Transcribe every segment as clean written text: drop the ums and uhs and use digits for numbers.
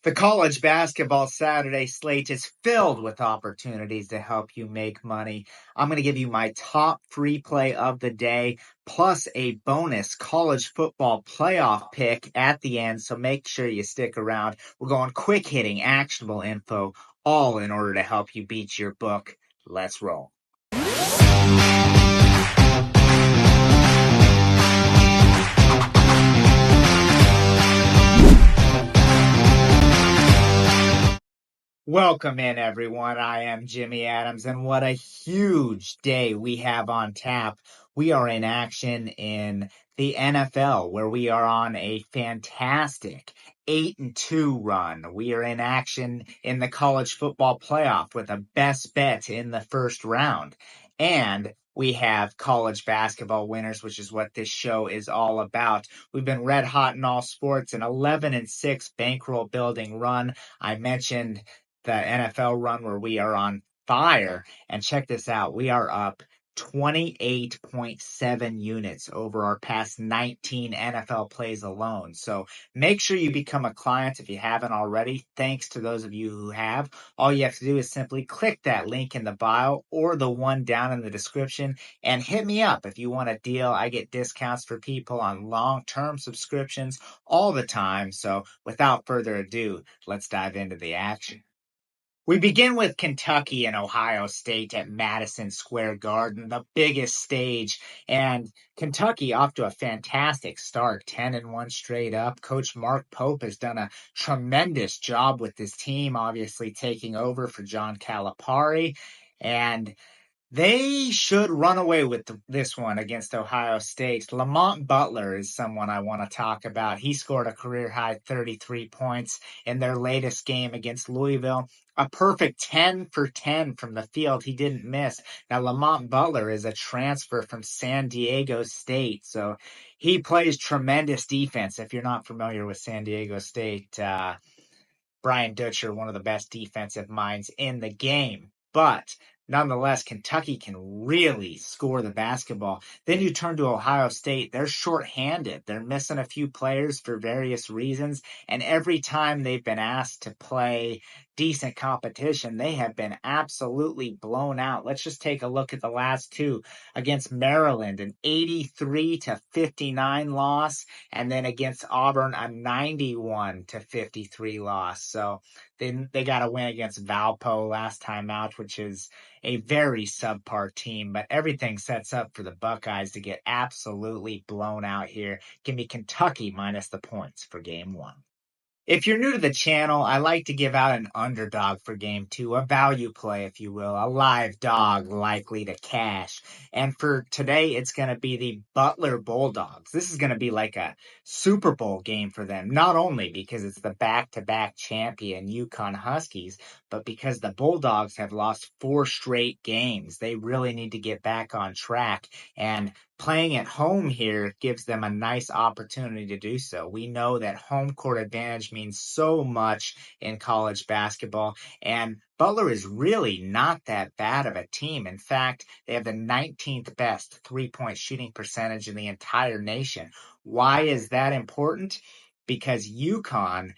The college basketball Saturday slate is filled with opportunities to help you make money. I'm going to give you my top free play of the day, plus a bonus college football playoff pick at the end. So make sure you stick around. We're going quick hitting, actionable info, all in order to help you beat your book. Let's roll. Welcome in, everyone. I am Jimmy Adams, and what a huge day we have on tap. We are in action in the NFL, where we are on a fantastic 8-2 run. We are in action in the college football playoff with a best bet in the first round. And we have college basketball winners, which is what this show is all about. We've been red hot in all sports, an 11-6 bankroll building run. I mentioned the NFL run where we are on fire. And check this out. We are up 28.7 units over our past 19 NFL plays alone. So make sure you become a client if you haven't already. Thanks to those of you who have. All you have to do is simply click that link in the bio or the one down in the description and hit me up if you want a deal. I get discounts for people on long-term subscriptions all the time. So without further ado, let's dive into the action. We begin with Kentucky and Ohio State at Madison Square Garden, the biggest stage. And Kentucky off to a fantastic start, 10-1 straight up. Coach Mark Pope has done a tremendous job with this team, obviously taking over for John Calipari. And they should run away with this one against Ohio State. Lamont Butler is someone I want to talk about. He scored a career-high 33 points in their latest game against Louisville. A perfect 10 for 10 from the field. He didn't miss. Now, Lamont Butler is a transfer from San Diego State, so he plays tremendous defense. If you're not familiar with San Diego State, Brian Dutcher, one of the best defensive minds in the game. But nonetheless, Kentucky can really score the basketball. Then you turn to Ohio State. They're shorthanded. They're missing a few players for various reasons. And every time they've been asked to play decent competition, they have been absolutely blown out. Let's just take a look at the last two. Against Maryland, an 83-59 loss, and then against Auburn, a 91-53 loss. So then they got a win against Valpo last time out, which is a very subpar team, but everything sets up for the Buckeyes to get absolutely blown out here. Give me Kentucky minus the points for game one. If you're new to the channel, I like to give out an underdog for game two, a value play, if you will, a live dog likely to cash. And for today, it's going to be the Butler Bulldogs. This is going to be like a Super Bowl game for them, not only because it's the back-to-back champion UConn Huskies, but because the Bulldogs have lost 4 straight games. They really need to get back on track, and playing at home here gives them a nice opportunity to do so. We know that home court advantage means so much in college basketball, and Butler is really not that bad of a team. In fact, they have the 19th best three-point shooting percentage in the entire nation. Why is that important? Because UConn,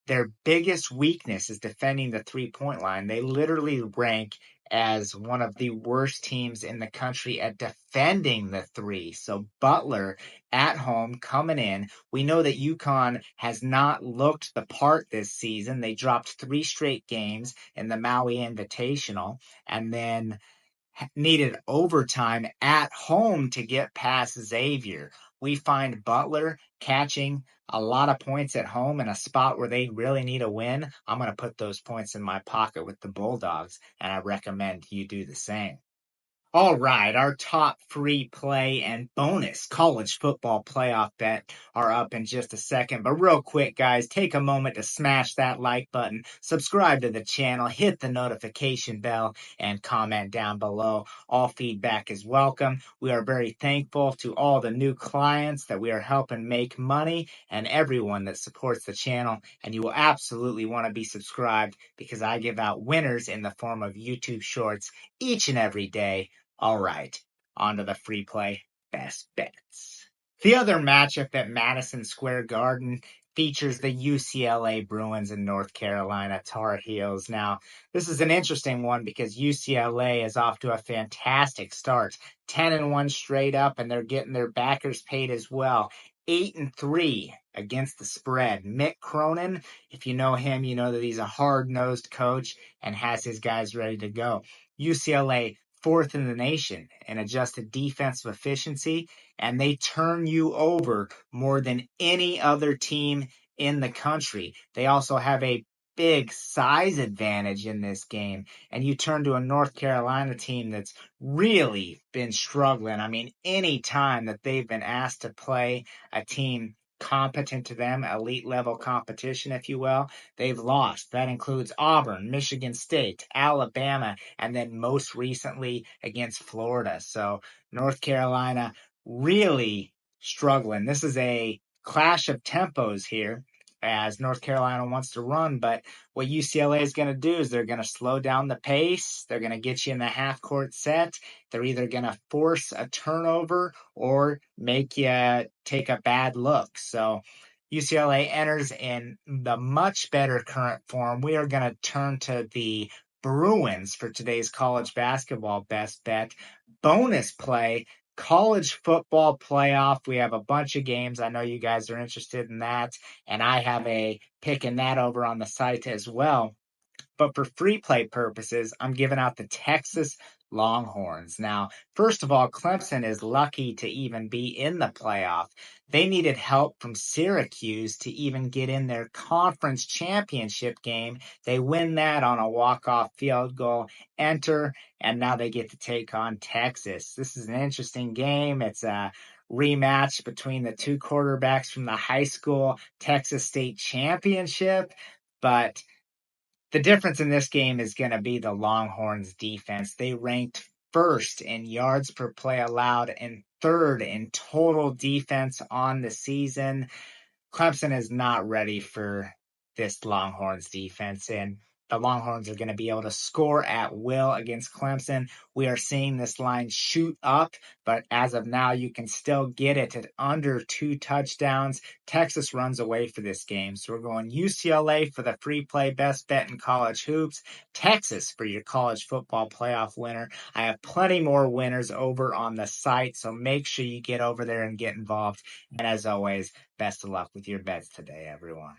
their biggest weakness is defending the three-point line. They literally rank as one of the worst teams in the country at defending the three. So Butler at home coming in. We know that UConn has not looked the part this season. They dropped 3 straight games in the Maui Invitational and then needed overtime at home to get past Xavier. We find Butler catching a lot of points at home in a spot where they really need a win. I'm going to put those points in my pocket with the Bulldogs, and I recommend you do the same. All right, our top free play and bonus college football playoff bet are up in just a second. But real quick, guys, take a moment to smash that like button, subscribe to the channel, hit the notification bell, and comment down below. All feedback is welcome. We are very thankful to all the new clients that we are helping make money and everyone that supports the channel. And you will absolutely want to be subscribed because I give out winners in the form of YouTube shorts each and every day. All right, on to the free play best bets. The other matchup at Madison Square Garden, features the UCLA Bruins and North Carolina Tar Heels. Now, this is an interesting one because UCLA is off to a fantastic start, 10-1 straight up, and they're getting their backers paid as well. 8-3 against the spread. Mick Cronin, if you know him, you know that he's a hard-nosed coach and has his guys ready to go. UCLA fourth in the nation in adjusted defensive efficiency, and they turn you over more than any other team in the country. They also have a big size advantage in this game, and you turn to a North Carolina team that's really been struggling. I mean, any time that they've been asked to play a team competent to them, elite level competition, if you will, they've lost. That includes Auburn, Michigan State, Alabama, and then most recently against Florida. So North Carolina really struggling. This is a clash of tempos here as North Carolina wants to run, but what UCLA is going to do is they're going to slow down the pace. They're going to get you in the half court set. They're either going to force a turnover or make you take a bad look. So UCLA enters in the much better current form. We are going to turn to the Bruins for today's college basketball best bet. Bonus play, college football playoff. We have a bunch of games. I know you guys are interested in that, and I have a pick in that over on the site as well. But for free play purposes, I'm giving out the Texas Longhorns. Now, first of all, Clemson is lucky to even be in the playoff. They needed help from Syracuse to even get in their conference championship game. They win that on a walk-off field goal, enter, and now they get to take on Texas. This is an interesting game. It's a rematch between the two quarterbacks from the high school Texas State Championship, but the difference in this game is going to be the Longhorns defense. They ranked first in yards per play allowed and third in total defense on the season. Clemson is not ready for this Longhorns defense, and the Longhorns are going to be able to score at will against Clemson. We are seeing this line shoot up, but as of now, you can still get it at under 2 touchdowns. Texas runs away for this game. So we're going UCLA for the free play best bet in college hoops, Texas for your college football playoff winner. I have plenty more winners over on the site, so make sure you get over there and get involved. And as always, best of luck with your bets today, everyone.